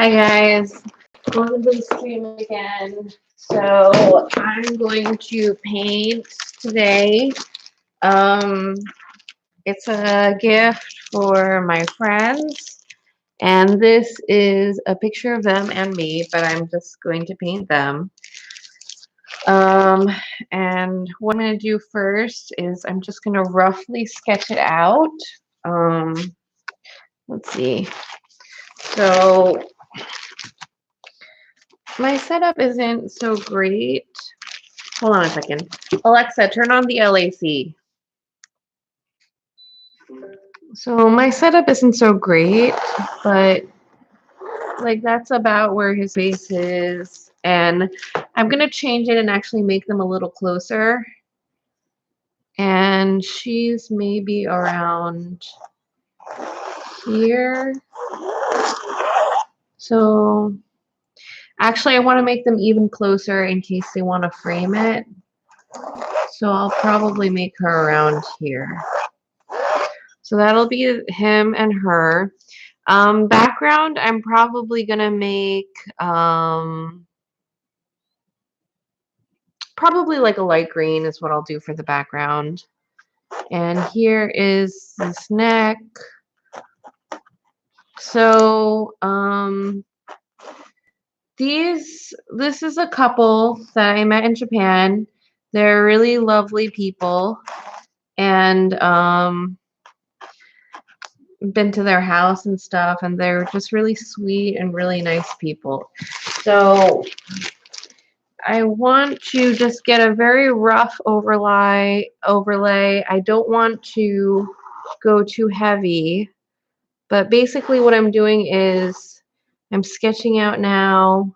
Hi guys, welcome to the stream again. So I'm going to paint today. Um, it's a gift for my friends, and this is a picture of them and me, but I'm just going to paint them. And what I'm going to do first is I'm just going to roughly sketch it out. Let's see. So my setup isn't so great. Hold on a second. Alexa, turn on the LAC. So my setup isn't so great, but like that's about where his face is. And I'm going to change it and actually make them a little closer. And she's maybe around here. So actually I want to make them even closer in case they want to frame it. So I'll probably make her around here. So that'll be him and her. Background, I'm probably going to make probably like a light green is what I'll do for the background. And here is his neck. So this is a couple that I met in Japan. They're really lovely people. And been to their house and stuff, and they're just really sweet and really nice people. So I want to just get a very rough overlay. I don't want to go too heavy, but basically what I'm doing is I'm sketching out now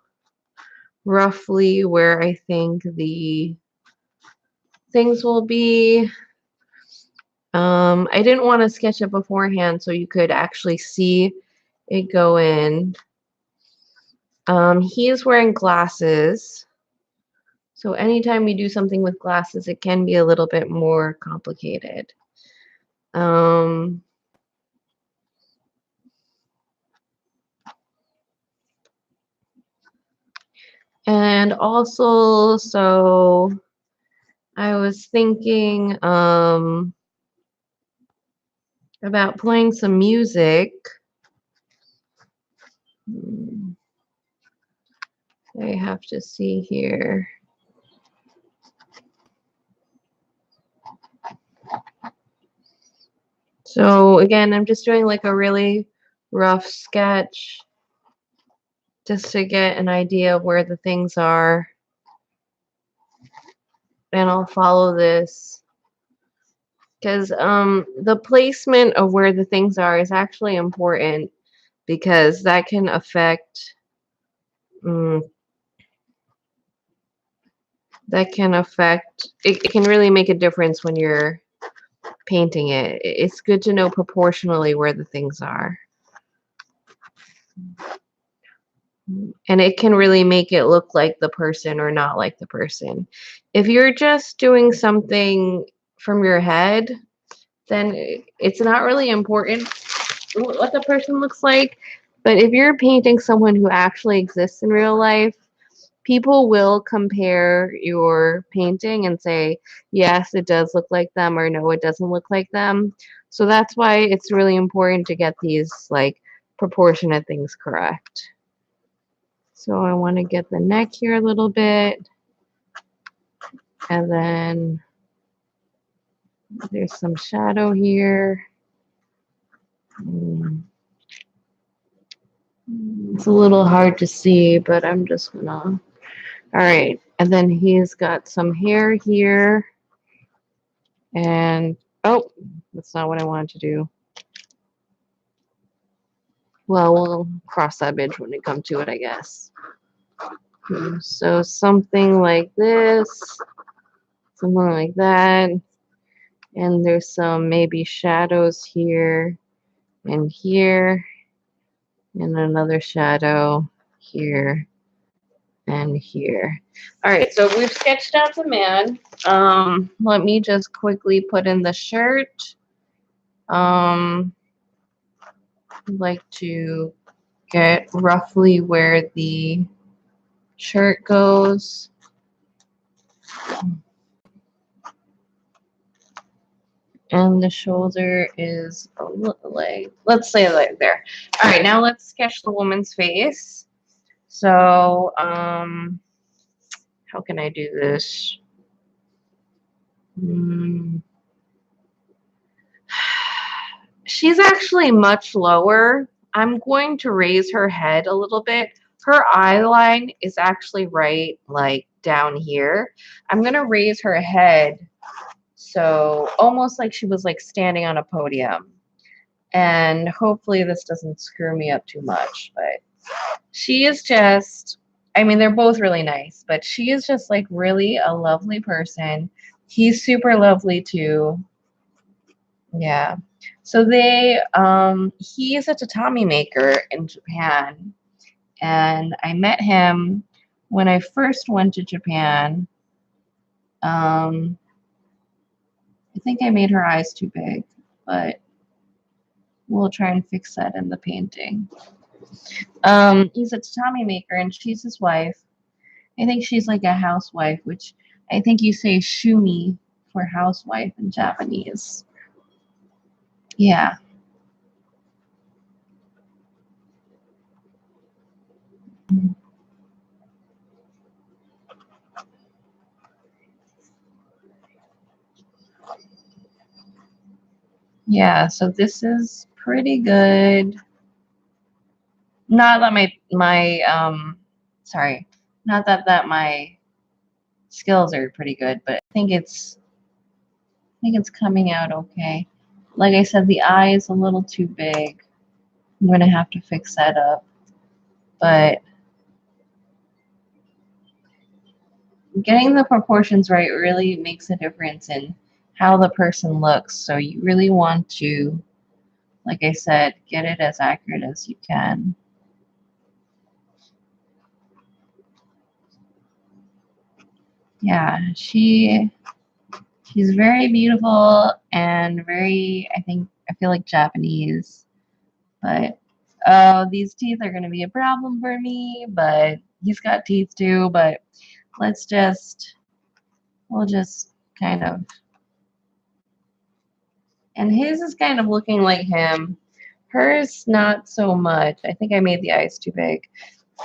roughly where I think the things will be. I didn't want to sketch it beforehand so you could actually see it go in. He is wearing glasses. So anytime you do something with glasses, it can be a little bit more complicated. And also, so I was thinking about playing some music. I have to see here. So again, I'm just doing like a really rough sketch just to get an idea of where the things are. And I'll follow this because the placement of where the things are is actually important because that can affect it can really make a difference when you're painting it. It's good to know proportionally where the things are. And it can really make it look like the person or not like the person. If you're just doing something from your head, then it's not really important what the person looks like. But if you're painting someone who actually exists in real life, people will compare your painting and say, yes, it does look like them, or no, it doesn't look like them. So that's why it's really important to get these like proportionate things correct. So I want to get the neck here a little bit. And then there's some shadow here. It's a little hard to see, but I'm just gonna. All right. And then he's got some hair here. And, oh, that's not what I wanted to do. Well, we'll cross that bridge when we come to it, I guess. So something like this, something like that. And there's some maybe shadows here and here, and another shadow here and here. All right, so we've sketched out the man. Let me just quickly put in the shirt. I'd like to get roughly where the shirt goes. And the shoulder is like, let's say like there. All right, now let's sketch the woman's face. So, how can I do this? She's actually much lower. I'm going to raise her head a little bit. Her eye line is actually right like down here. I'm going to raise her head so almost like she was like standing on a podium. And hopefully this doesn't screw me up too much, but she is just, I mean, they're both really nice, but she is just like really a lovely person. He's super lovely too. Yeah. So he is a tatami maker in Japan, and I met him when I first went to Japan. I think I made her eyes too big, but we'll try and fix that in the painting. He's a tatami maker, and she's his wife. I think she's like a housewife, which I think you say shumi for housewife in Japanese. Yeah. Yeah, so this is pretty good. Not that sorry, not that my skills are pretty good, but I think it's coming out okay. Like I said, the eye is a little too big. I'm gonna have to fix that up. But getting the proportions right really makes a difference in how the person looks. So you really want to, like I said, get it as accurate as you can. Yeah, she's very beautiful and very, I feel like Japanese. But oh, these teeth are going to be a problem for me, but he's got teeth too, but we'll just kind of, and his is kind of looking like him. Hers, not so much. I think I made the eyes too big,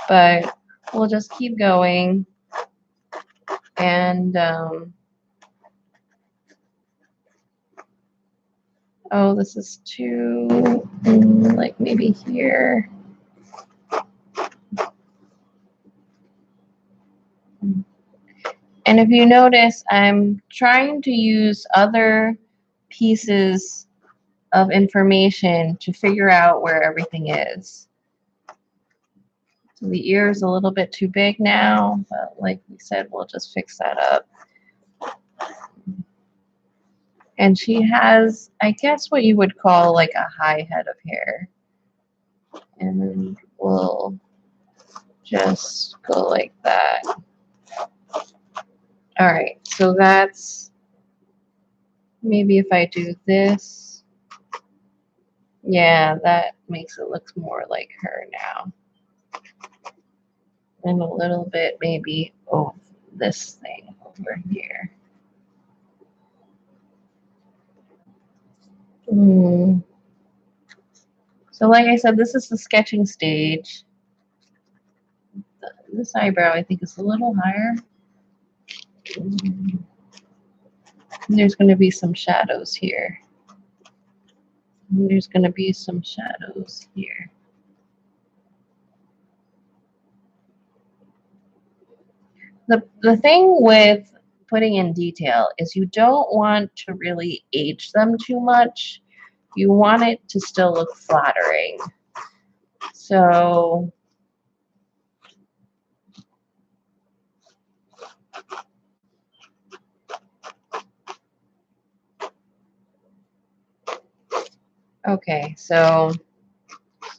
but we'll just keep going. And, oh, this is too, like maybe here. And if you notice, I'm trying to use other pieces of information to figure out where everything is. So the ear is a little bit too big now, but like we said, we'll just fix that up. And she has, I guess, what you would call like a high head of hair. And we'll just go like that. All right, so that's, maybe if I do this, yeah, that makes it look more like her now. And a little bit maybe of this thing over here. So like I said, this is the sketching stage. This eyebrow I think is a little higher. There's going to be some shadows here. There's going to be some shadows here. The thing with putting in detail is you don't want to really age them too much. You want it to still look flattering. So okay, so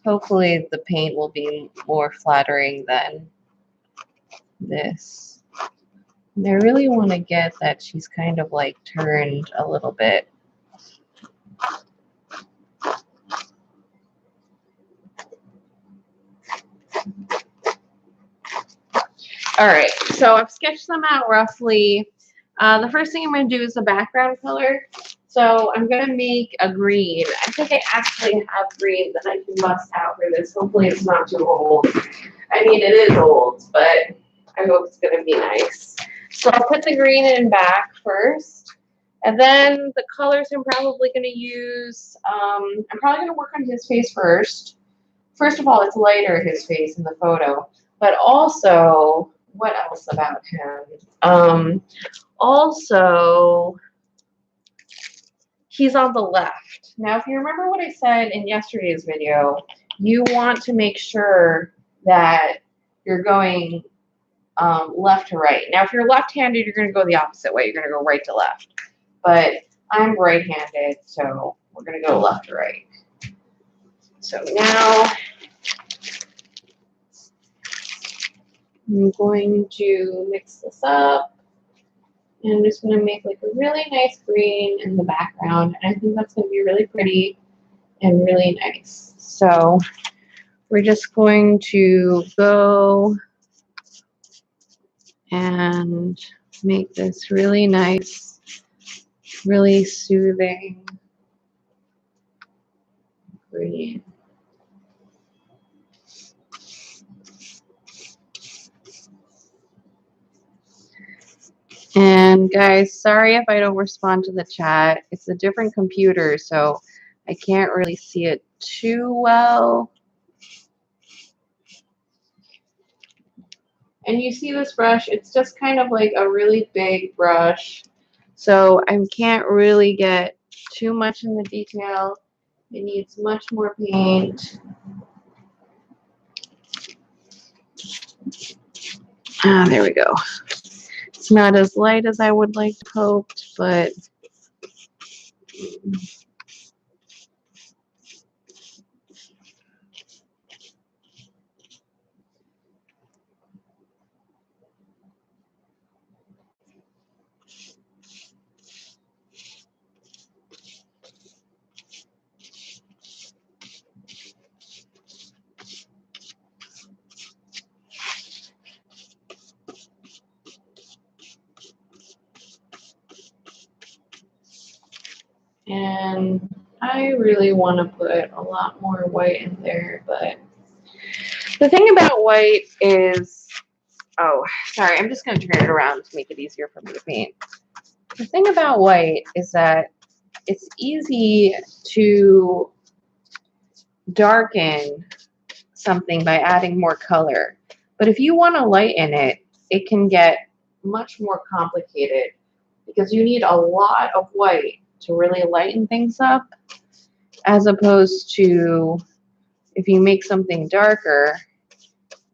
hopefully the paint will be more flattering than this. And I really want to get that she's kind of like turned a little bit. All right, so I've sketched them out roughly. The first thing I'm going to do is the background color. So I'm going to make a green. I think I actually have green that I can bust out for this. Hopefully it's not too old. I mean, it is old, but I hope it's going to be nice. So I'll put the green in back first. And then the colors I'm probably going to use, I'm probably going to work on his face first. First of all, it's lighter, his face in the photo. But also, what else about him? Also, he's on the left. Now, if you remember what I said in yesterday's video, you want to make sure that you're going left to right. Now, if you're left-handed, you're going to go the opposite way. You're going to go right to left. But I'm right-handed, so we're going to go left to right. So now I'm going to mix this up. And I'm just going to make like a really nice green in the background. And I think that's going to be really pretty and really nice. So we're just going to go and make this really nice, really soothing green. And guys, sorry if I don't respond to the chat. It's a different computer, so I can't really see it too well. And you see this brush, it's just kind of like a really big brush. So I can't really get too much in the detail. It needs much more paint. Ah, there we go. It's not as light as I would like to hoped, but and I really want to put a lot more white in there, but the thing about white is, oh, sorry, I'm just going to turn it around to make it easier for me to paint. The thing about white is that it's easy to darken something by adding more color. But if you want to lighten it, it can get much more complicated because you need a lot of white to really lighten things up, as opposed to if you make something darker,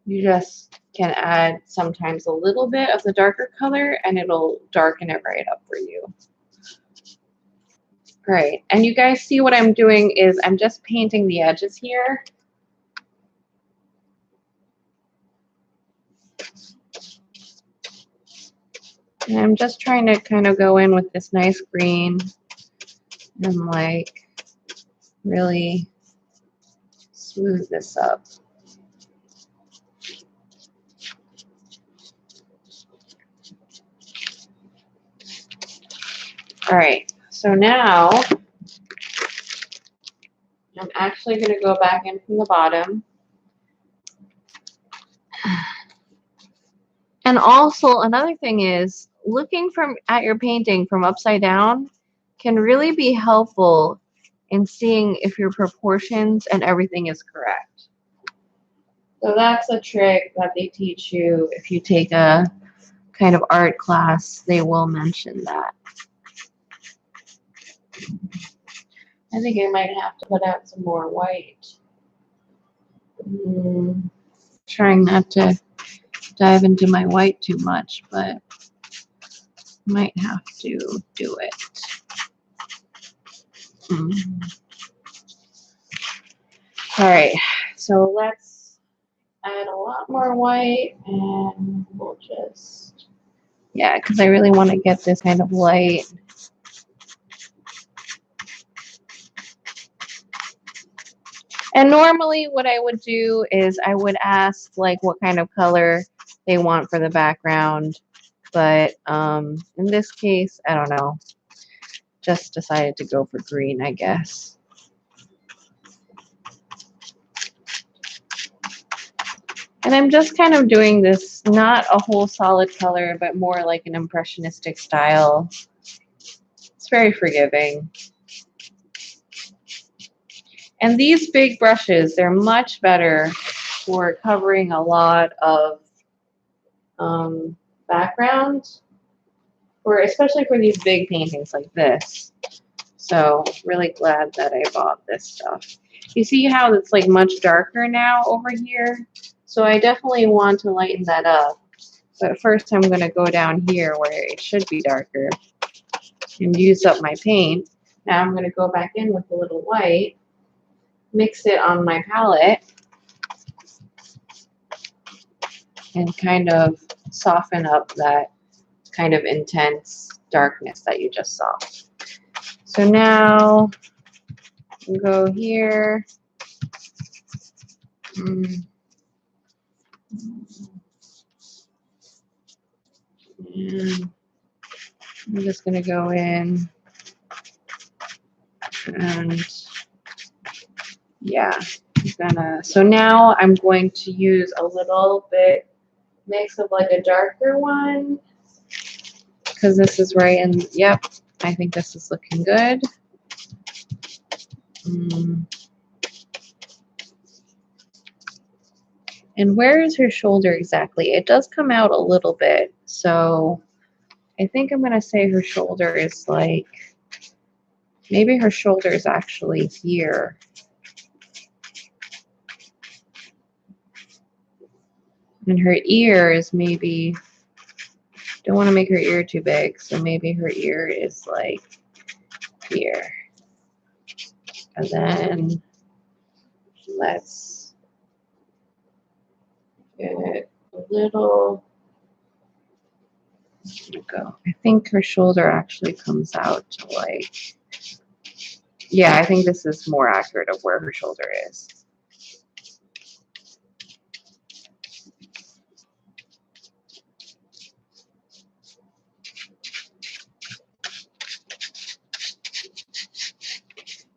you just can add sometimes a little bit of the darker color and it'll darken it right up for you. All right, and you guys see what I'm doing is I'm just painting the edges here. And I'm just trying to kind of go in with this nice green and like really smooth this up. All right, so now I'm actually going to go back in from the bottom. And also another thing is looking at your painting from upside down can really be helpful in seeing if your proportions and everything is correct. So that's a trick that they teach you if you take a kind of art class. They will mention that. I think I might have to put out some more white. Trying not to dive into my white too much, but might have to do it. All right, so let's add a lot more white and we'll just, yeah, because I really want to get this kind of light. And normally what I would do is I would ask like what kind of color they want for the background. But in this case, I don't know. Just decided to go for green, I guess. And I'm just kind of doing this, not a whole solid color, but more like an impressionistic style. It's very forgiving. And these big brushes, they're much better for covering a lot of background, especially for these big paintings like this. So really glad that I bought this stuff. You see how it's like much darker now over here? So I definitely want to lighten that up. But first I'm going to go down here where it should be darker and use up my paint. Now I'm going to go back in with a little white, mix it on my palette, and kind of soften up that kind of intense darkness that you just saw. So now we'll go here. And I'm just going to go in and yeah, so now I'm going to use a little bit mix of like a darker one because this is right in, yep, I think this is looking good. And where is her shoulder exactly? It does come out a little bit, so I think I'm going to say her shoulder is like, maybe her shoulder is actually here. And her ear is maybe, don't want to make her ear too big, so maybe her ear is like here. And then let's get a little, there we go. I think her shoulder actually comes out to like, yeah, I think this is more accurate of where her shoulder is.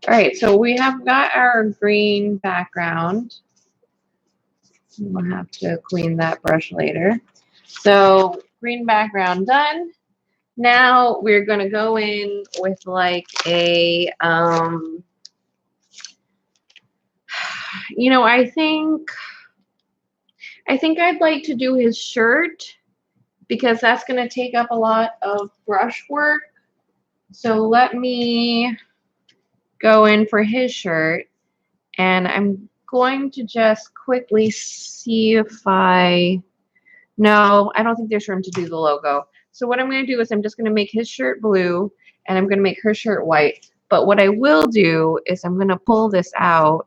All right, so we have got our green background. We'll have to clean that brush later. So green background done. Now we're going to go in with like a, you know, I think I'd like to do his shirt because that's going to take up a lot of brush work. So let me go in for his shirt, and I'm going to just quickly see if no, I don't think there's room to do the logo. So what I'm going to do is I'm just going to make his shirt blue and I'm going to make her shirt white. But what I will do is I'm going to pull this out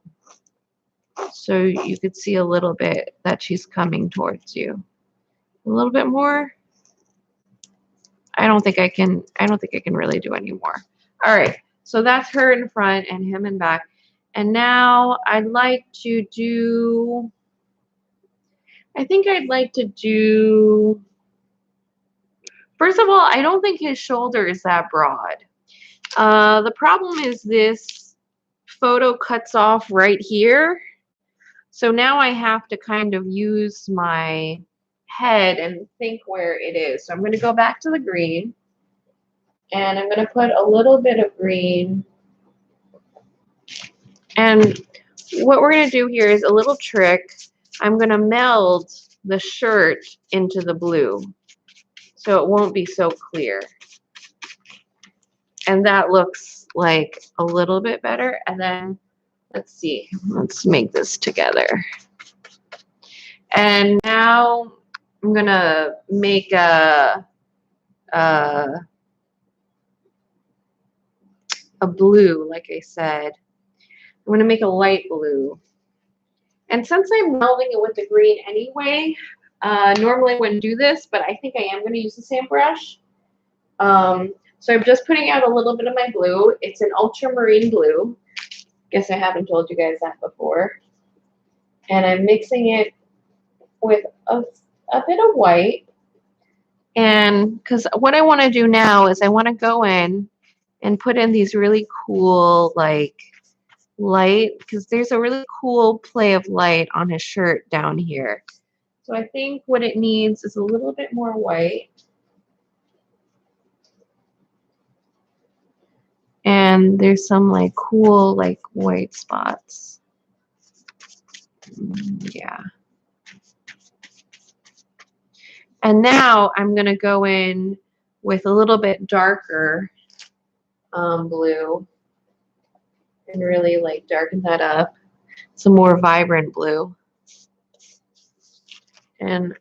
so you could see a little bit that she's coming towards you. A little bit more. I don't think I can really do any more. All right. So that's her in front and him in back. And now I'd like to do, first of all, I don't think his shoulder is that broad. The problem is this photo cuts off right here. So now I have to kind of use my head and think where it is. So I'm going to go back to the green. And I'm going to put a little bit of green. And what we're going to do here is a little trick. I'm going to meld the shirt into the blue so it won't be so clear. And that looks like a little bit better. And then let's see, let's make this together. And now I'm going to make a blue, like I said. I'm going to make a light blue. And since I'm melding it with the green anyway, normally I wouldn't do this, but I think I am going to use the same brush. So I'm just putting out a little bit of my blue. It's an ultramarine blue. Guess I haven't told you guys that before. And I'm mixing it with a a bit of white. And because what I want to do now is I want to go in and put in these really cool, like, light, because there's a really cool play of light on his shirt down here. So I think what it needs is a little bit more white. And there's some like cool like white spots. Yeah. And now I'm going to go in with a little bit darker blue and really like darken that up. Some more vibrant blue. And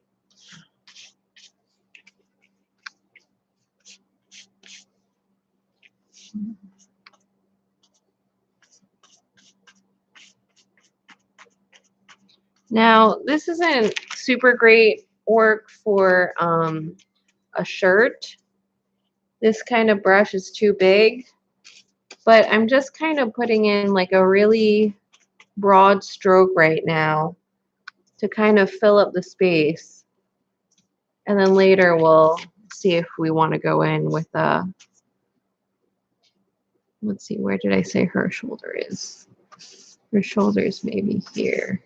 now this isn't super great work for a shirt. This kind of brush is too big, but I'm just kind of putting in like a really broad stroke right now to kind of fill up the space. And then later we'll see if we want to go in with a, let's see, where did I say her shoulder is? Her shoulder is maybe here.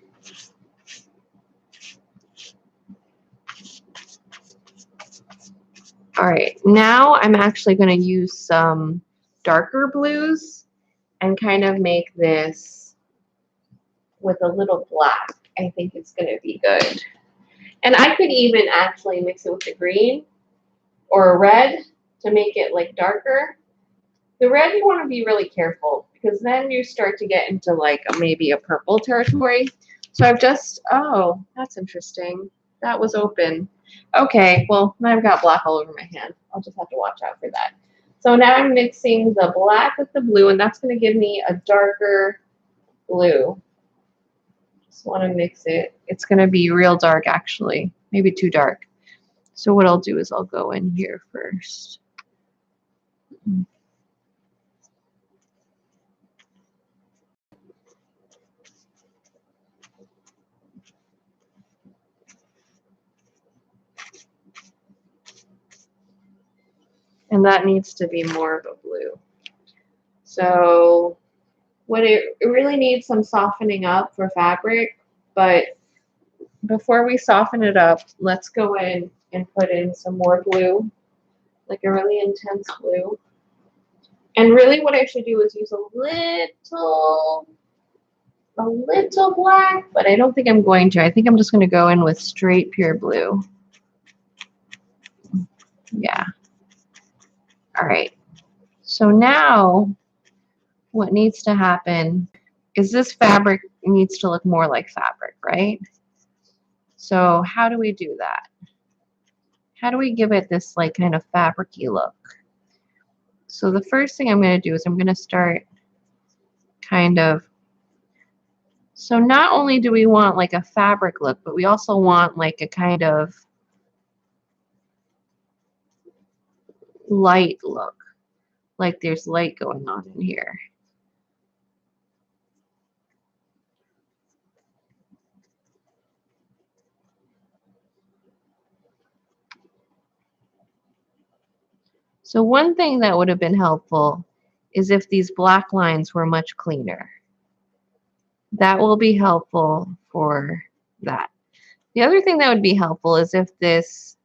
All right, now I'm actually going to use some darker blues and kind of make this with a little black. I think it's going to be good. And I could even actually mix it with the green or a red to make it like darker. The red, you want to be really careful because then you start to get into like maybe a purple territory. So I've just, oh, that's interesting. That was open. Okay, well, now I've got black all over my hand. I'll just have to watch out for that. So now I'm mixing the black with the blue, and that's going to give me a darker blue. Just want to mix it. It's going to be real dark, actually. Maybe too dark. So what I'll do is I'll go in here first. And that needs to be more of a blue. So what it really needs some softening up for fabric, but before we soften it up, let's go in and put in some more blue, like a really intense blue. And really what I should do is use a little black, but I don't think I'm going to. I think I'm just going to go in with straight pure blue. Yeah. All right. So now what needs to happen is this fabric needs to look more like fabric, right? So how do we do that? How do we give it this like kind of fabric-y look? So the first thing I'm going to do is I'm going to start kind of, so not only do we want like a fabric look, but we also want like a kind of light look, like there's light going on in here. So one thing that would have been helpful is if these black lines were much cleaner. That will be helpful for that. The other thing that would be helpful is if this,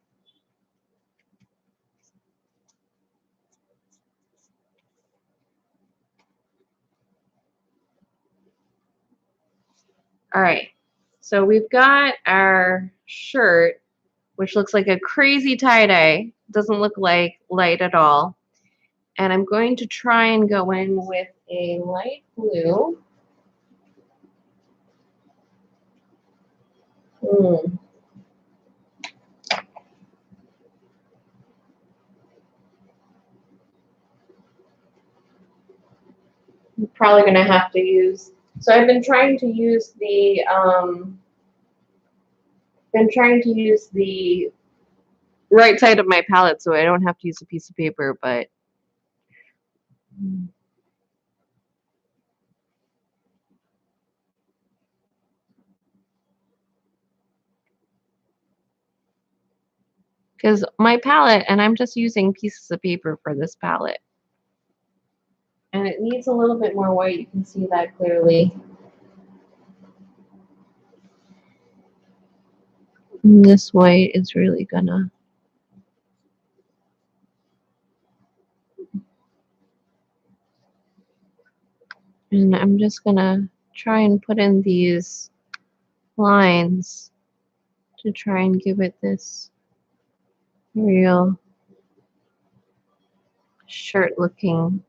all right, so we've got our shirt, which looks like a crazy tie-dye. Doesn't look like light at all. And I'm going to try and go in with a light blue. I'm probably going to have to use, so I've been trying to use the, right side of my palette so I don't have to use a piece of paper, but because my palette, and I'm just using pieces of paper for this palette, and it needs a little bit more white. You can see that clearly. And this white is really gonna, and I'm just gonna try and put in these lines to try and give it this real shirt looking.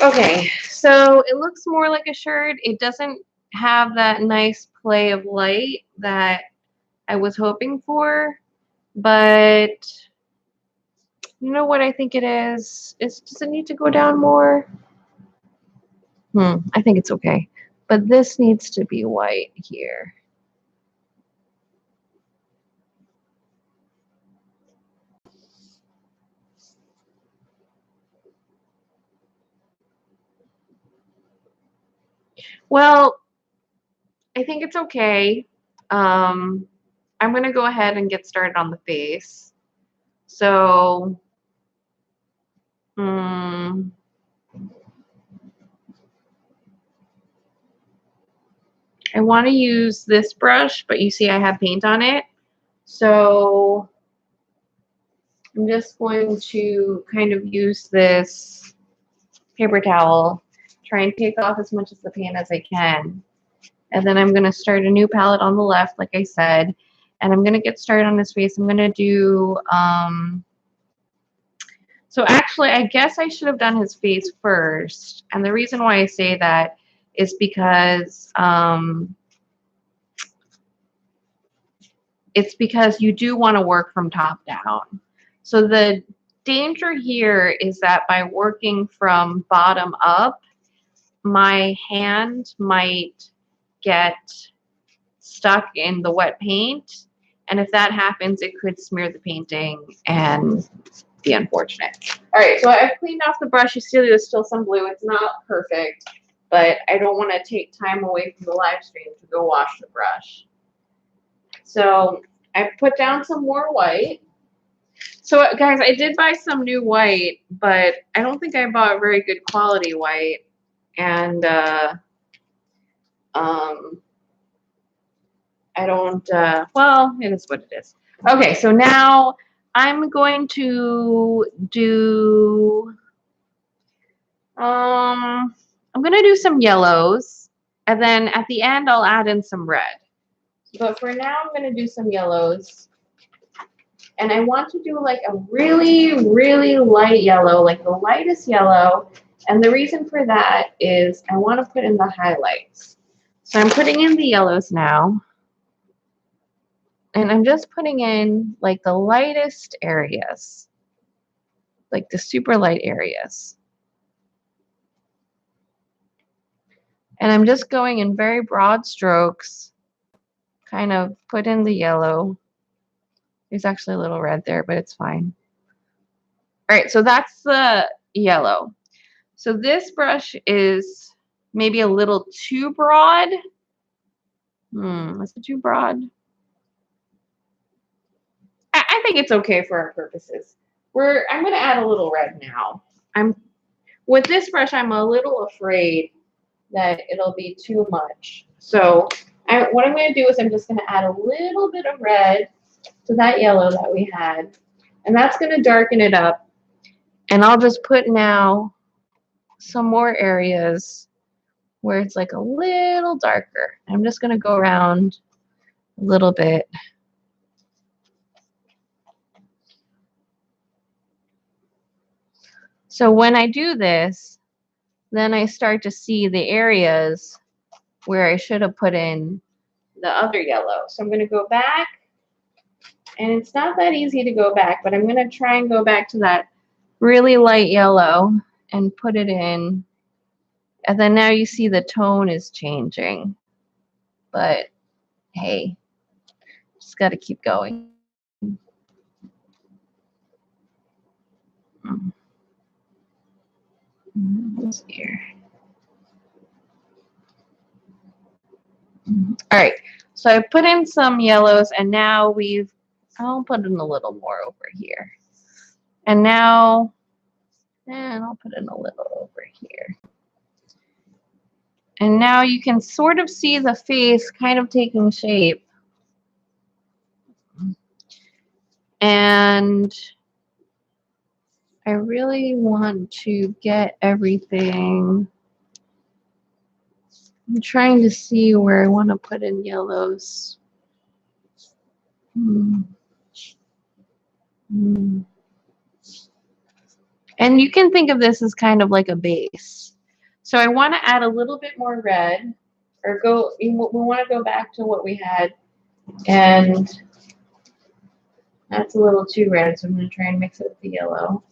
Okay, so it looks more like a shirt. It doesn't have that nice play of light that I was hoping for, but you know what I think it is? Does it need to go down more? I think it's okay. But this needs to be white here. Well, I think it's okay. I'm going to go ahead and get started on the face. So, I want to use this brush, but you see I have paint on it. So I'm just going to kind of use this paper towel, try and take off as much of the paint as I can. And then I'm going to start a new palette on the left, like I said. And I'm going to get started on his face. I'm going to do, so actually, I guess I should have done his face first. And the reason why I say that is because it's because you do want to work from top down. So the danger here is that by working from bottom up, my hand might get stuck in the wet paint. And if that happens, it could smear the painting and be unfortunate. All right, so I've cleaned off the brush. You see there's still some blue. It's not perfect, but I don't want to take time away from the live stream to go wash the brush. So I put down some more white. So guys, I did buy some new white, but I don't think I bought very good quality white. And I don't, well, it is what it is. Okay, so now I'm going to do, I'm going to do some yellows, and then at the end I'll add in some red. But for now, I'm going to do some yellows. And I want to do like a really, really light yellow, like the lightest yellow. And the reason for that is I want to put in the highlights. So I'm putting in the yellows now. And I'm just putting in like the lightest areas, like the super light areas. And I'm just going in very broad strokes, kind of put in the yellow. There's actually a little red there, but it's fine. All right, so that's the yellow. So this brush is maybe a little too broad. Is it too broad? I think it's okay for our purposes. I'm going to add a little red now. With this brush, I'm a little afraid that it'll be too much. So what I'm going to do is I'm just going to add a little bit of red to that yellow that we had. And that's going to darken it up. And I'll just put now some more areas where it's like a little darker. I'm just going to go around a little bit. So when I do this, then I start to see the areas where I should have put in the other yellow. So I'm going to go back, and it's not that easy to go back, but I'm going to try and go back to that really light yellow and put it in And then now you see the tone is changing. But hey, just got to keep going. This here. All right, so I put in some yellows, and now I'll put in a little more over here. And now, and I'll put in a little over here. And now you can sort of see the face kind of taking shape. And I really want to get everything. I'm trying to see where I want to put in yellows. And you can think of this as kind of like a base. So I want to add a little bit more red, or we want to go back to what we had, and that's a little too red, so I'm going to try and mix it with the yellow.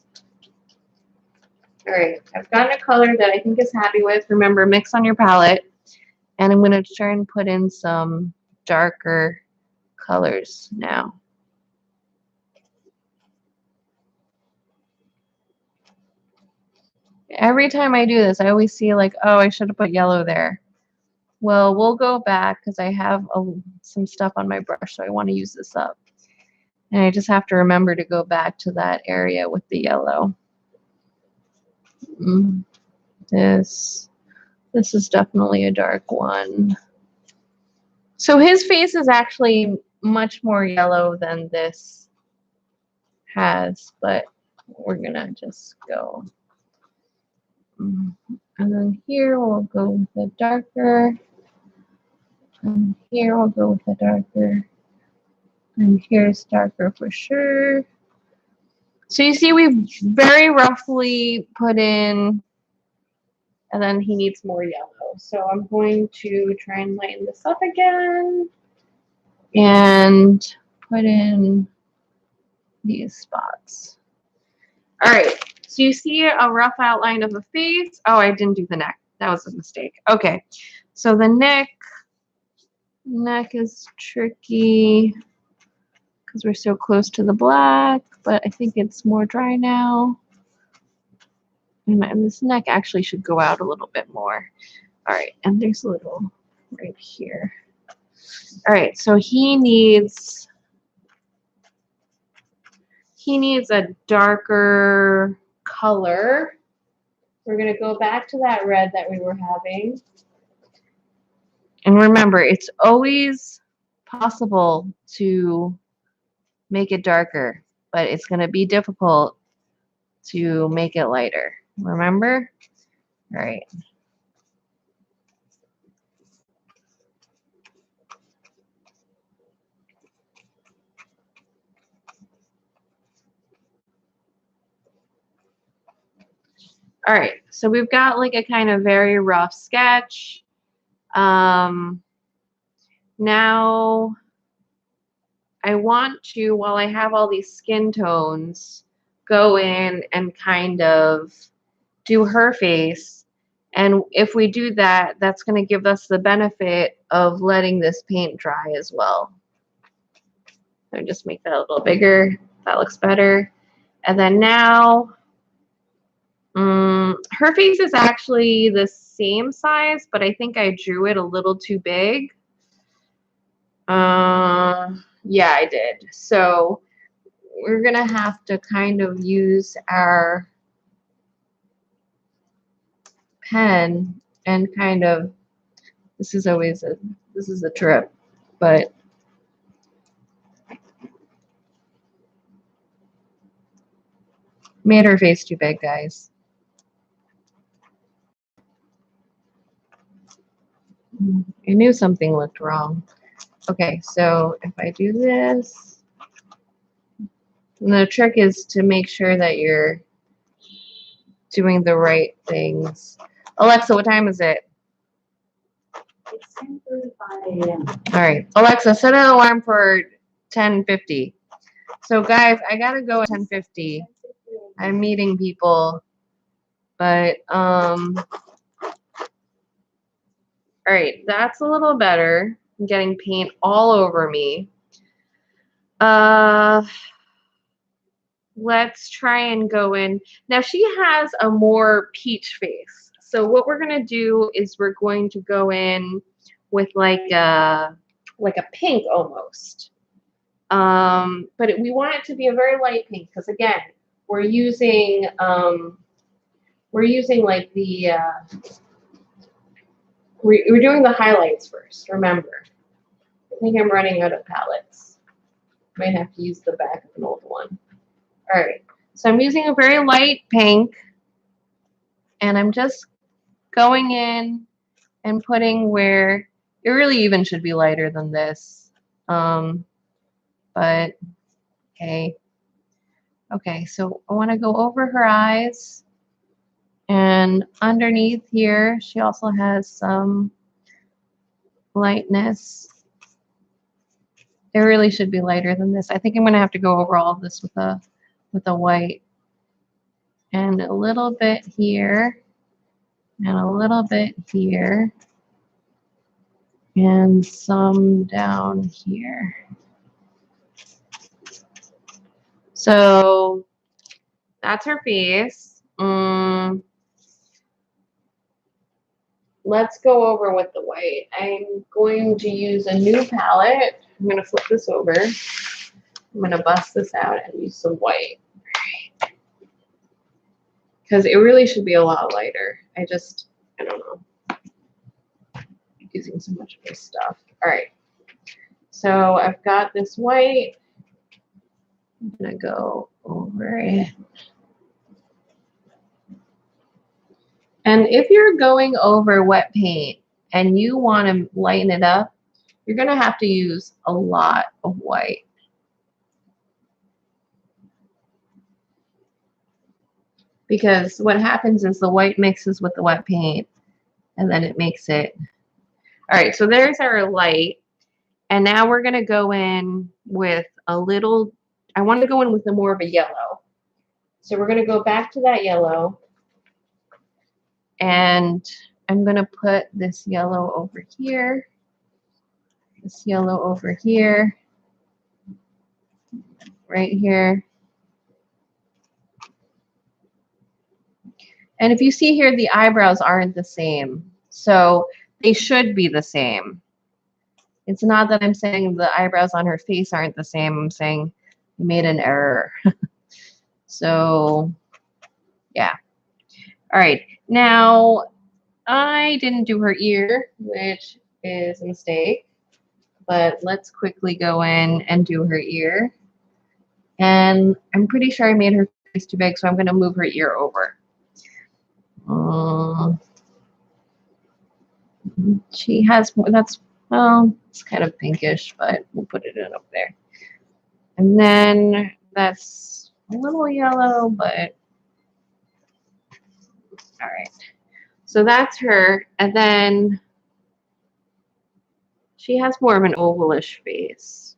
All right, I've gotten a color that I think is happy with. Remember, mix on your palette, and I'm going to try and put in some darker colors now. Every time I do this, I always see like, oh, I should have put yellow there. Well, we'll go back because I have some stuff on my brush, so I want to use this up. And I just have to remember to go back to that area with the yellow. This is definitely a dark one. So his face is actually much more yellow than this has, but we're gonna just go. And then here we'll go with the darker. And here we'll go with the darker. And here's darker for sure. So you see we've very roughly put in, and then he needs more yellow. So I'm going to try and lighten this up again and put in these spots. All right, so you see a rough outline of the face. Oh, I didn't do the neck. That was a mistake. Okay, so the neck is tricky because we're so close to the black, but I think it's more dry now. And this neck actually should go out a little bit more. All right, and there's a little right here. All right, so he needs a darker color. We're going to go back to that red that we were having. And remember, it's always possible to make it darker, but it's going to be difficult to make it lighter. Remember? All right. All right, so we've got like a kind of very rough sketch. Now I want to, while I have all these skin tones, go in and kind of do her face. And if we do that, that's going to give us the benefit of letting this paint dry as well. So just make that a little bigger. That looks better. And then now, her face is actually the same size, but I think I drew it a little too big. Yeah, I did. So we're gonna have to kind of use our pen and kind of, this is a trip, but made her face too big, guys. I knew something looked wrong. Okay, so if I do this, and the trick is to make sure that you're doing the right things. Alexa, what time is it? It's 10:35 a.m. All right, Alexa, set an alarm for 10:50. So guys, I gotta go at 10:50. I'm meeting people, but All right, that's a little better. I'm getting paint all over me. Let's try and go in. Now she has a more peach face. So what we're gonna do is we're going to go in with like a pink almost. But we want it to be a very light pink because again, we're using like the we're doing the highlights first. Remember, I think I'm running out of palettes. Might have to use the back of an old one. All right, so I'm using a very light pink, and I'm just going in and putting where it really even should be lighter than this. But okay. Okay, so I want to go over her eyes, and underneath here, she also has some lightness. It really should be lighter than this. I think I'm going to have to go over all of this with a white, and a little bit here, and a little bit here, and some down here. So that's her face. Let's go over with the white. I'm going to use a new palette. I'm going to flip this over. I'm going to bust this out and use some white. Because it really should be a lot lighter. I don't know. I'm using so much of this stuff. All right. So I've got this white. I'm going to go over it. And if you're going over wet paint and you want to lighten it up, you're going to have to use a lot of white. Because what happens is the white mixes with the wet paint and then it makes it. All right, so there's our light. And now we're going to go in with a little, I want to go in with more of a yellow. So we're going to go back to that yellow. And I'm going to put this yellow over here. This yellow over here. Right here. And if you see here, the eyebrows aren't the same. So they should be the same. It's not that I'm saying the eyebrows on her face aren't the same. I'm saying you made an error. So, yeah. All right. Now, I didn't do her ear, which is a mistake. But let's quickly go in and do her ear. And I'm pretty sure I made her face too big, so I'm going to move her ear over. She has, that's, well, it's kind of pinkish, but we'll put it in up there. And then that's a little yellow, but all right. So that's her. And then she has more of an ovalish face.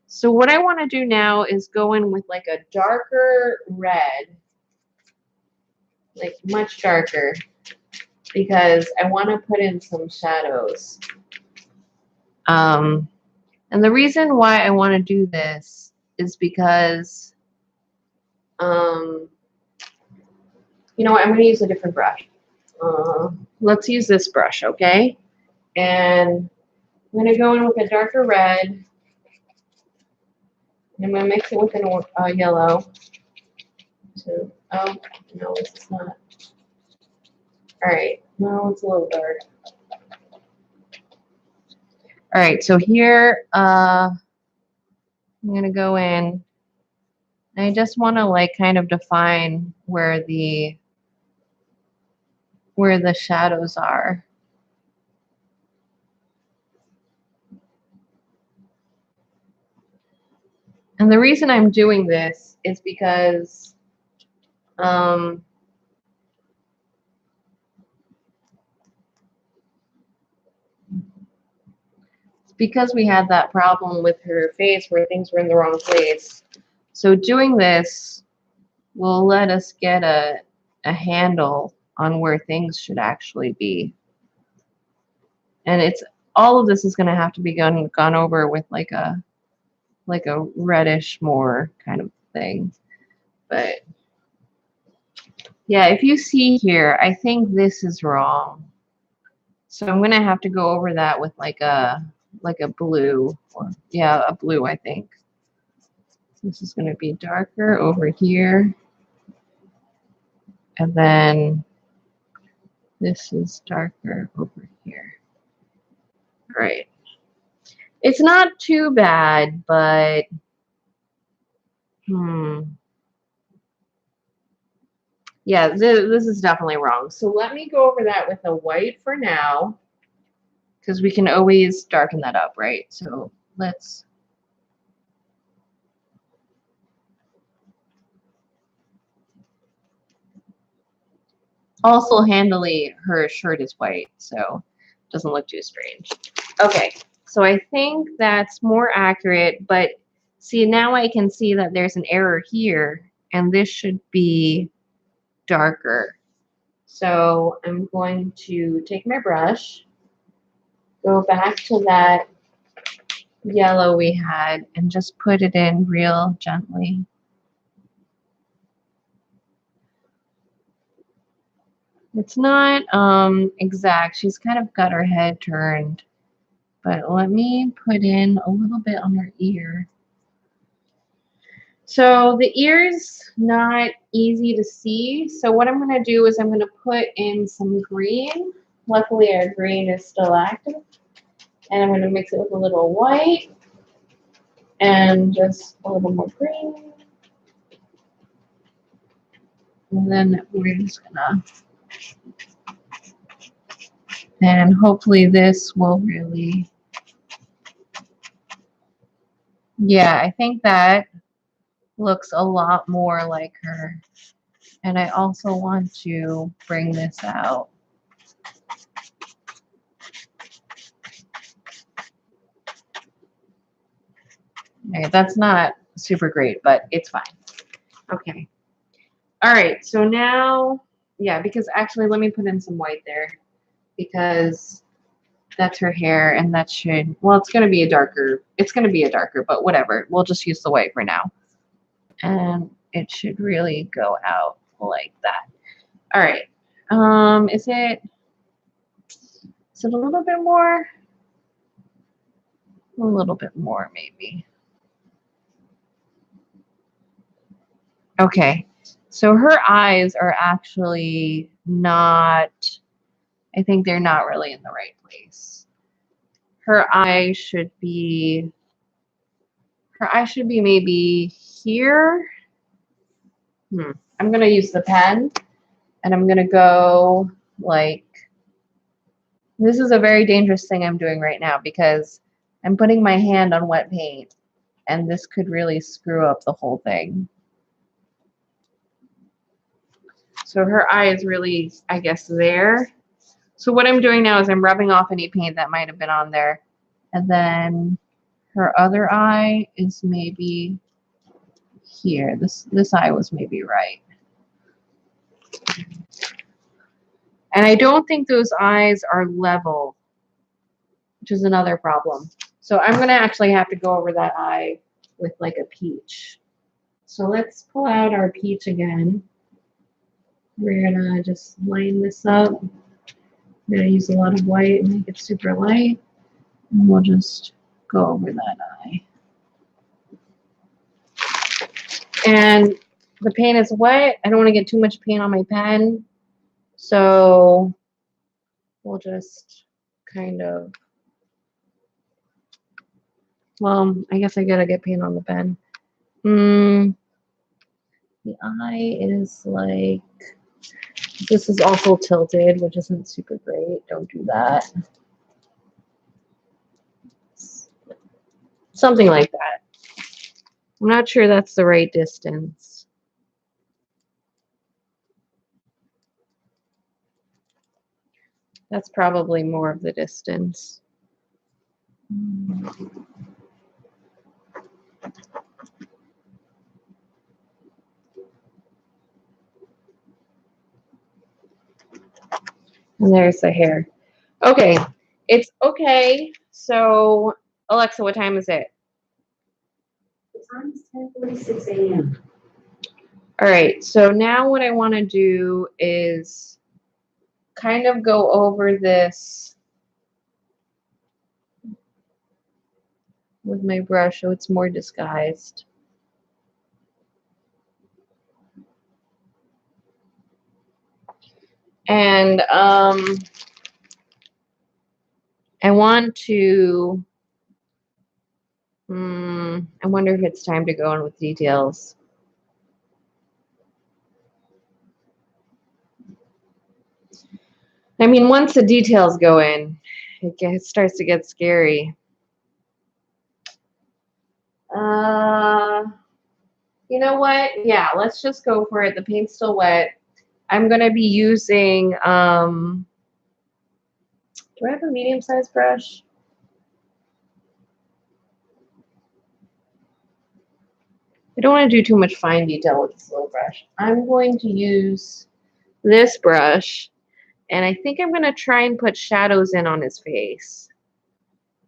So what I want to do now is go in with like a darker red, like much darker, because I want to put in some shadows. And the reason why I want to do this is because, you know what, I'm going to use a different brush. Let's use this brush, okay? And I'm going to go in with a darker red. And I'm going to mix it with a yellow. So, oh, no, this is not. All right, no, it's a little dark. All right, so here, I'm going to go in. And I just want to like kind of define where the shadows are. And the reason I'm doing this is because we had that problem with her face where things were in the wrong place. So doing this will let us get a handle on where things should actually be. And it's all of this is going to have to be gone over with like a reddish more kind of thing. But yeah, if you see here, I think this is wrong. So I'm going to have to go over that with like a blue, or yeah, a blue, I think. This is going to be darker over here. And then this is darker over here. Right. It's not too bad, but yeah, this is definitely wrong. So let me go over that with a white for now, because we can always darken that up, right? So let's. Also, handily, her shirt is white, so it doesn't look too strange. Okay, so I think that's more accurate, but see, now I can see that there's an error here, and this should be darker. So I'm going to take my brush, go back to that yellow we had, and just put it in real gently. It's not exact. She's kind of got her head turned. But let me put in a little bit on her ear. So the ear's not easy to see. So what I'm going to do is I'm going to put in some green. Luckily our green is still active. And I'm going to mix it with a little white and just a little more green. And then we're just going to, and hopefully this will really, yeah, I think that looks a lot more like her. And I also want to bring this out. Okay, that's not super great, but it's fine. Okay. All right, so now, yeah, because actually let me put in some white there, because that's her hair, and that should, well, it's going to be a darker, but whatever. We'll just use the white for now. And it should really go out like that. All right. Is it a little bit more? A little bit more, maybe. Okay. So her eyes are actually not, I think they're not really in the right place. Her eye should be maybe here. I'm going to use the pen, and I'm going to go like, this is a very dangerous thing I'm doing right now, because I'm putting my hand on wet paint, and this could really screw up the whole thing. So her eye is really, I guess, there. So what I'm doing now is I'm rubbing off any paint that might have been on there. And then her other eye is maybe here. This eye was maybe right. And I don't think those eyes are level, which is another problem. So I'm going to actually have to go over that eye with like a peach. So let's pull out our peach again. We're going to just line this up. I'm going to use a lot of white and make it super light. And we'll just go over that eye. And the paint is wet. I don't want to get too much paint on my pen. So we'll just kind of, well, I guess I gotta get paint on the pen. The eye is like, this is also tilted, which isn't super great. Don't do that. Something like that. I'm not sure that's the right distance. That's probably more of the distance. And there's the hair. Okay, It's okay. So, Alexa, what time is it? The time is 10:46 a.m. All right. So now what I want to do is kind of go over this with my brush so it's more disguised. And I want to, I wonder if it's time to go in with details. I mean, once the details go in, it starts to get scary. You know what? Yeah, let's just go for it. The paint's still wet. I'm going to be using, do I have a medium-sized brush? I don't want to do too much fine detail with this little brush. I'm going to use this brush, and I think I'm going to try and put shadows in on his face.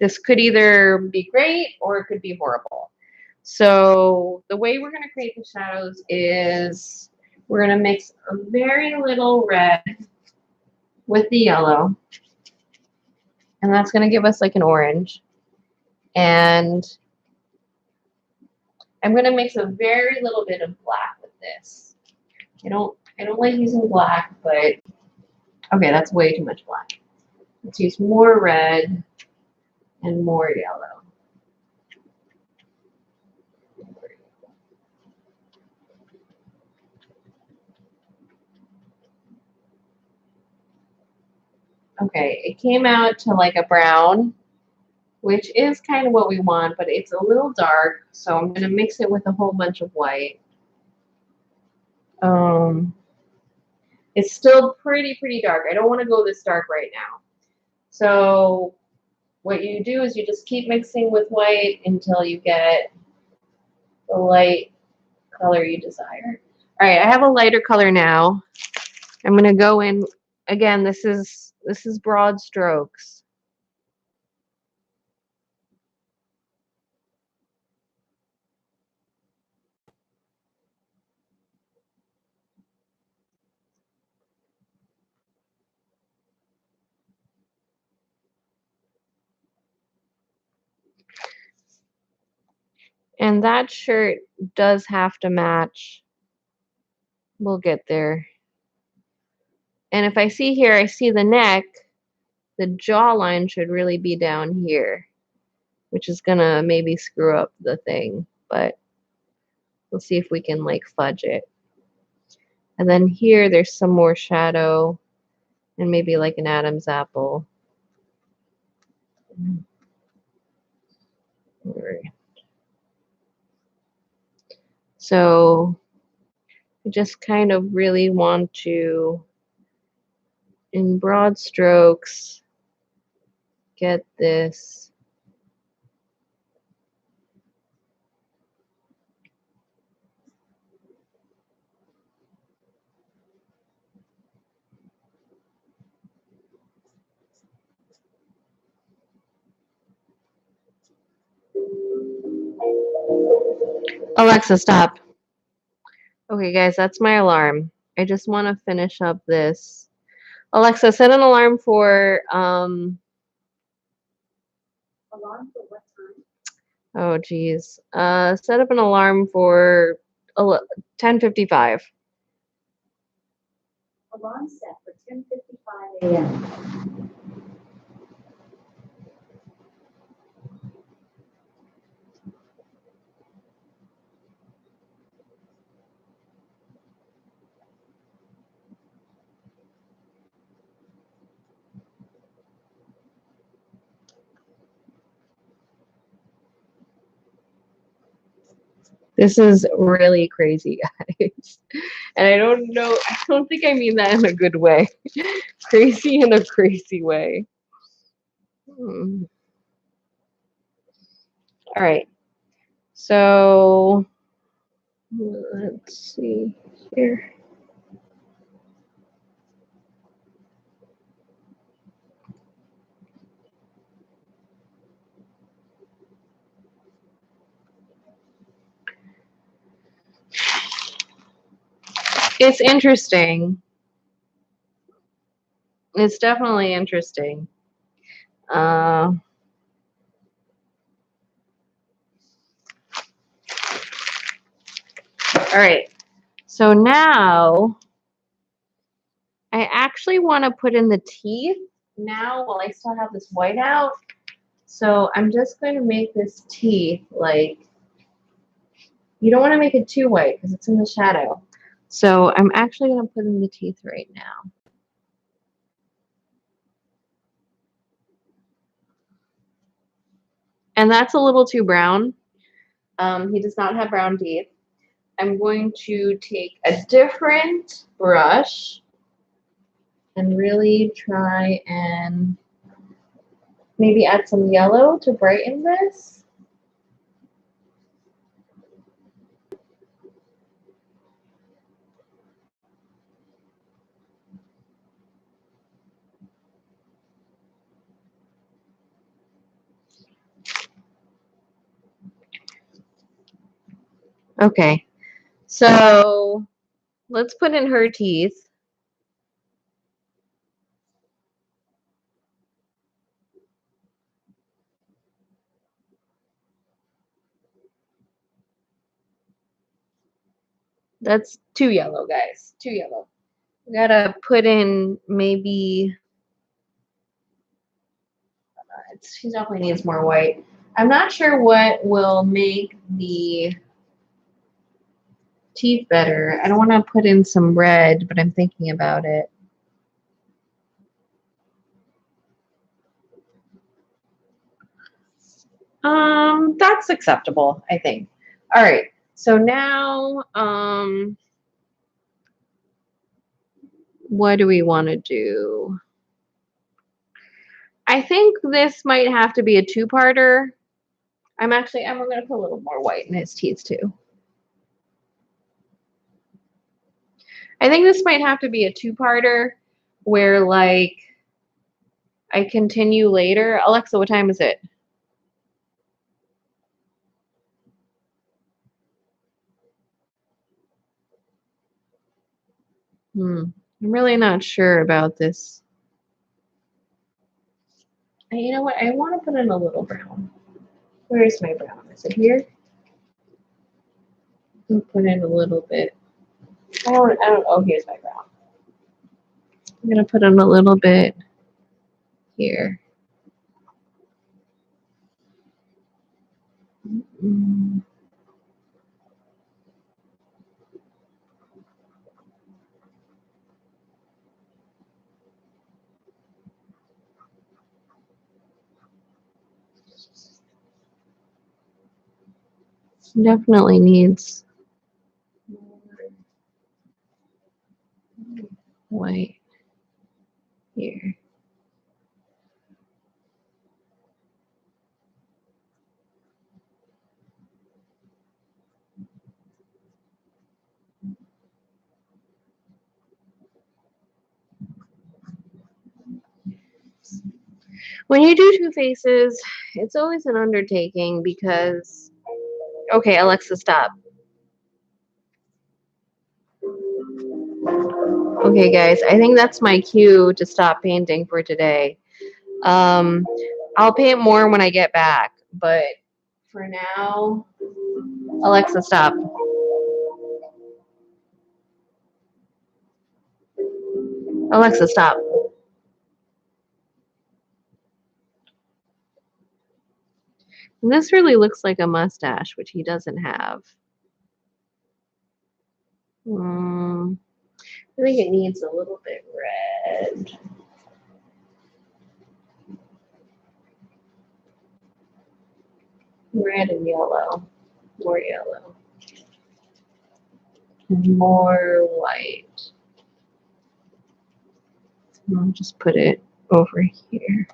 This could either be great or it could be horrible. So the way we're going to create the shadows is we're going to mix a very little red with the yellow, and that's going to give us like an orange. And I'm going to mix a very little bit of black with this. I don't like using black, but okay, that's way too much black. Let's use more red and more yellow. Okay, it came out to like a brown, which is kind of what we want, but it's a little dark, so I'm going to mix it with a whole bunch of white. It's still pretty dark. I don't want to go this dark right now. So what you do is you just keep mixing with white until you get the light color you desire. All right, I have a lighter color now. I'm going to go in again. This is broad strokes. And that shirt does have to match. We'll get there. And if I see here, I see the neck, the jawline should really be down here, which is gonna maybe screw up the thing, but we'll see if we can like fudge it. And then here, there's some more shadow and maybe like an Adam's apple. So I just kind of really want to, in broad strokes, get this. Alexa, stop. Okay, guys, that's my alarm. I just want to finish up this. Alexa, set an alarm for Alarm for what time? oh geez. Set up an alarm for 10:55. Alarm set for 10:55 a.m. This is really crazy, guys. And I don't think I mean that in a good way. Crazy in a crazy way. All right. So let's see here. It's interesting. It's definitely interesting. All right. So now I actually want to put in the teeth now while I still have this white out. So I'm just going to make this teeth like, you don't want to make it too white because it's in the shadow. So I'm actually going to put in the teeth right now. And that's a little too brown. He does not have brown teeth. I'm going to take a different brush and really try and maybe add some yellow to brighten this. Okay, so let's put in her teeth. That's too yellow, guys. Too yellow. We gotta put in maybe, she definitely needs more white. I'm not sure what will make the teeth better. I don't want to put in some red, but I'm thinking about it. That's acceptable, I think. All right. So now, what do we want to do? I think this might have to be a two-parter. I'm going to put a little more white in his teeth too. I think this might have to be a two-parter where like I continue later. Alexa, what time is it? I'm really not sure about this. You know what? I want to put in a little brown. Where's my brown? Is it here? I'll put in a little bit. Oh, here's my brown. I'm going to put in a little bit here. Definitely needs white here. When you do two faces, it's always an undertaking because, okay, Alexa, stop. Okay, guys, I think that's my cue to stop painting for today. I'll paint more when I get back, but for now, Alexa, stop. Alexa, stop. And this really looks like a mustache, which he doesn't have. I think it needs a little bit red. Red and yellow. More yellow. More white. I'll just put it over here.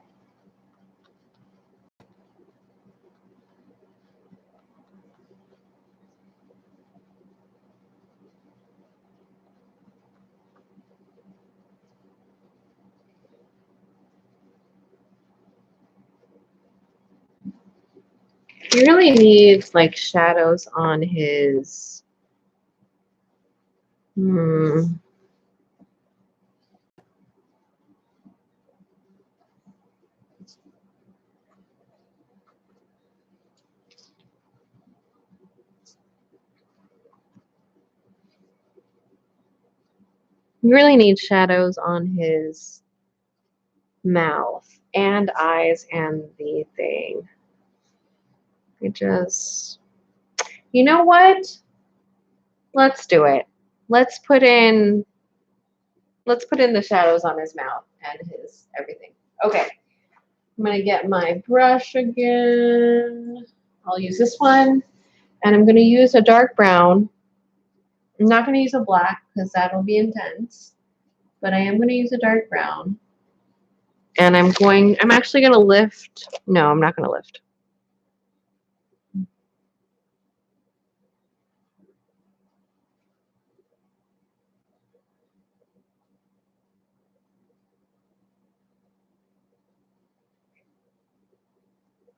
He really needs like shadows on his Hmm. You really need shadows on his mouth and eyes and the thing. It just, you know what? Let's do it. Let's put in let's put in the shadows on his mouth and his everything. Okay. I'm gonna get my brush again. I'll use this one, and I'm gonna use a dark brown. I'm not gonna use a black because that'll be intense, but I am gonna use a dark brown. And I'm actually gonna lift. No, I'm not gonna lift.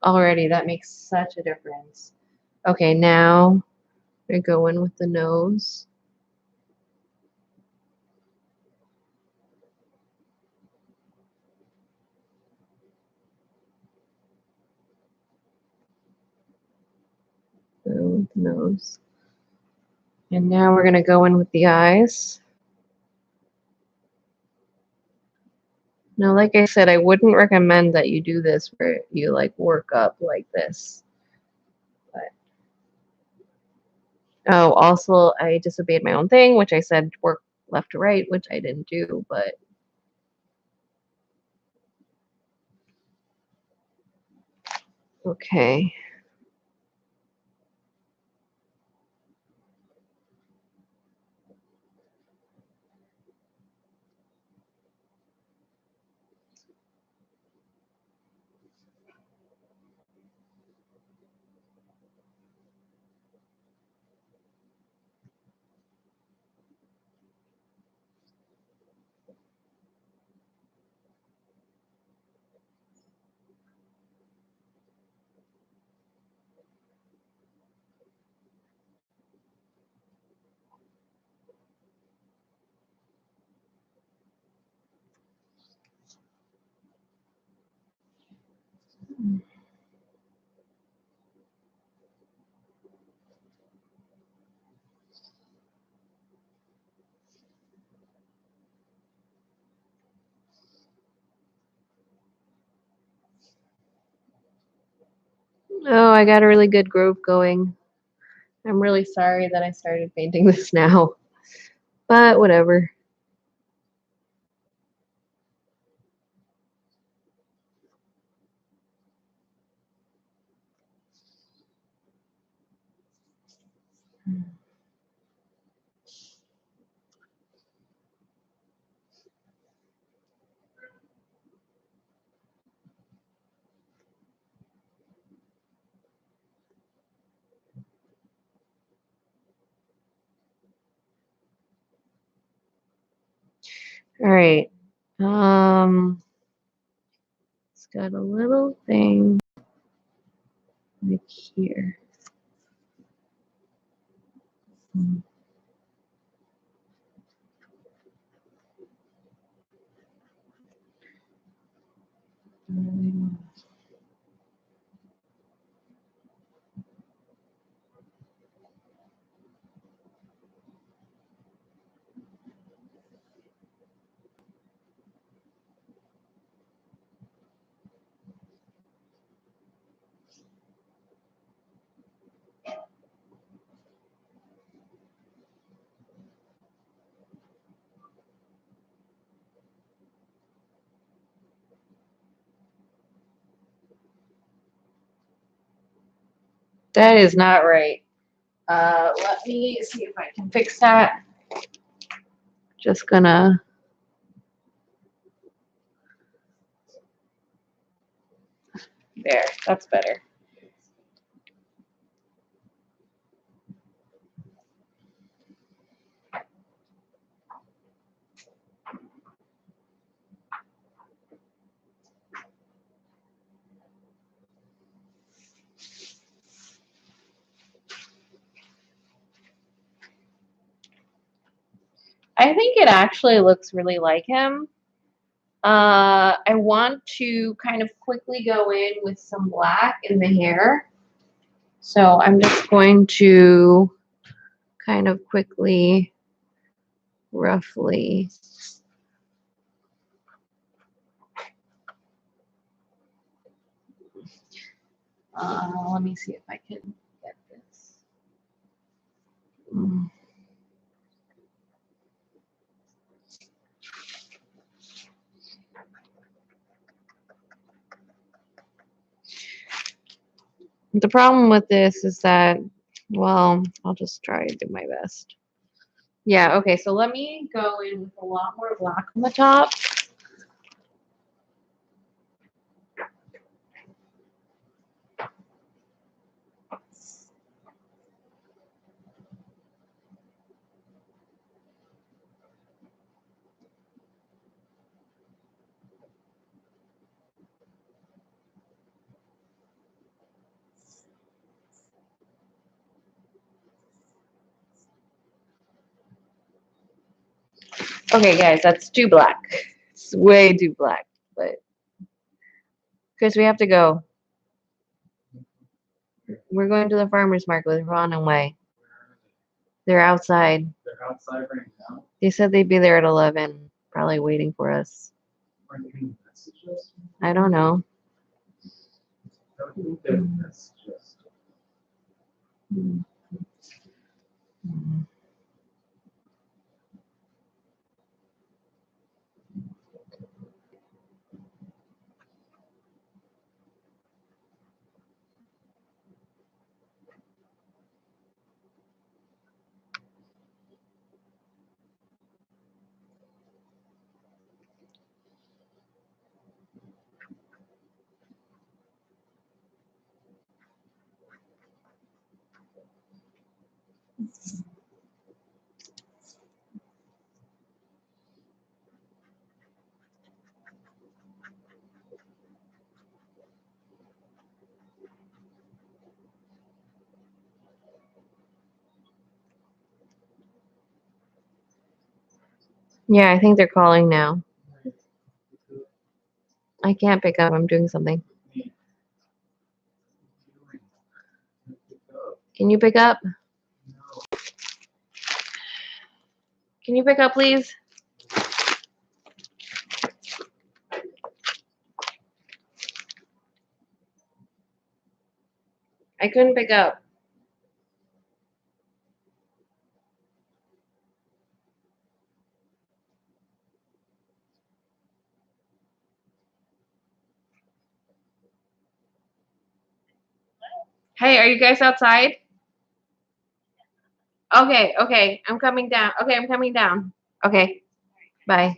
Already, that makes such a difference. Okay, now I go in with the nose. Go with the nose. And now we're gonna go in with the eyes. Now, like I said, I wouldn't recommend that you do this where you like work up like this. But oh, also I disobeyed my own thing, which I said work left to right, which I didn't do, but okay. Oh, I got a really good groove going. I'm really sorry that I started painting this now, but whatever. All right. It's got a little thing like here. That is not right. Let me see if I can fix that. Just gonna. There, that's better. I think it actually looks really like him. I want to kind of quickly go in with some black in the hair. So I'm just going to kind of quickly, roughly. Let me see if I can get this. The problem with this is that, well, I'll just try to do my best. Yeah, okay, so let me go in with a lot more black on the top. Okay, guys, that's too black. It's way too black, but Chris, we have to go. We're going to the farmer's market with Ron and Way. They're outside. They're outside right now. They said they'd be there at 11, probably waiting for us. Are they getting messages? I don't know. How do you get messages? Yeah, I think they're calling now. I can't pick up. I'm doing something. Can you pick up? Can you pick up, please? I couldn't pick up. Hey, are you guys outside? Okay, okay. I'm coming down. Okay, I'm coming down. Okay. Bye.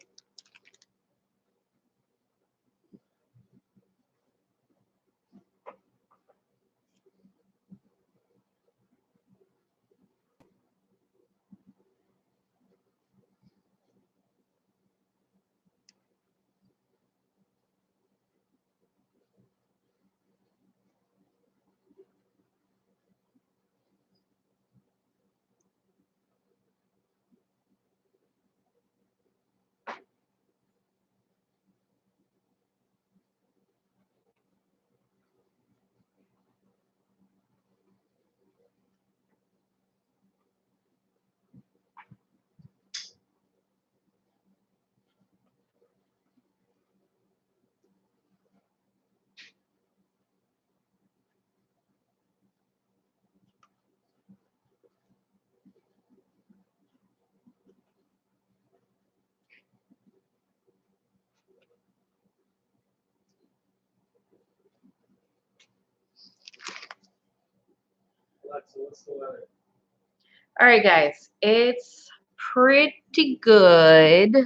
Alexa, what's the weather? All right, guys. It's pretty good.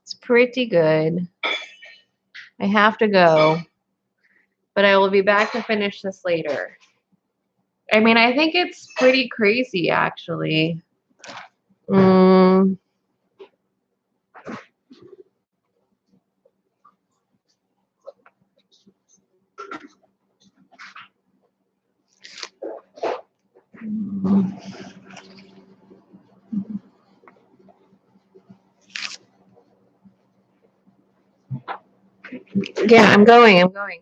It's pretty good. I have to go, but I will be back to finish this later. I mean, I think it's pretty crazy, actually. Yeah, I'm going. I'm going.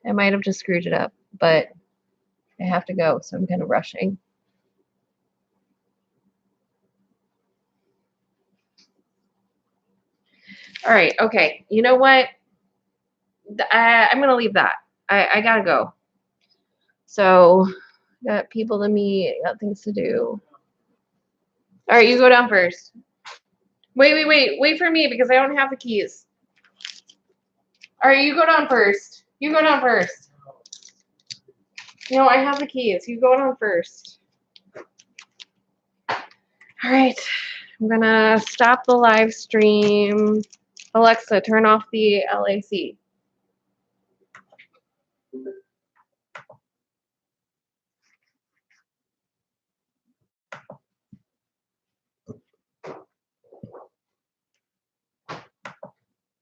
I might have just screwed it up, but I have to go, so I'm kind of rushing. All right. Okay. You know what? I'm gonna leave that. I gotta go. So, got people to meet, got things to do. All right, you go down first. Wait for me because I don't have the keys. All right, you go down first. You go down first. No, I have the keys. You go down first. All right, I'm gonna stop the live stream. Alexa, turn off the LAC.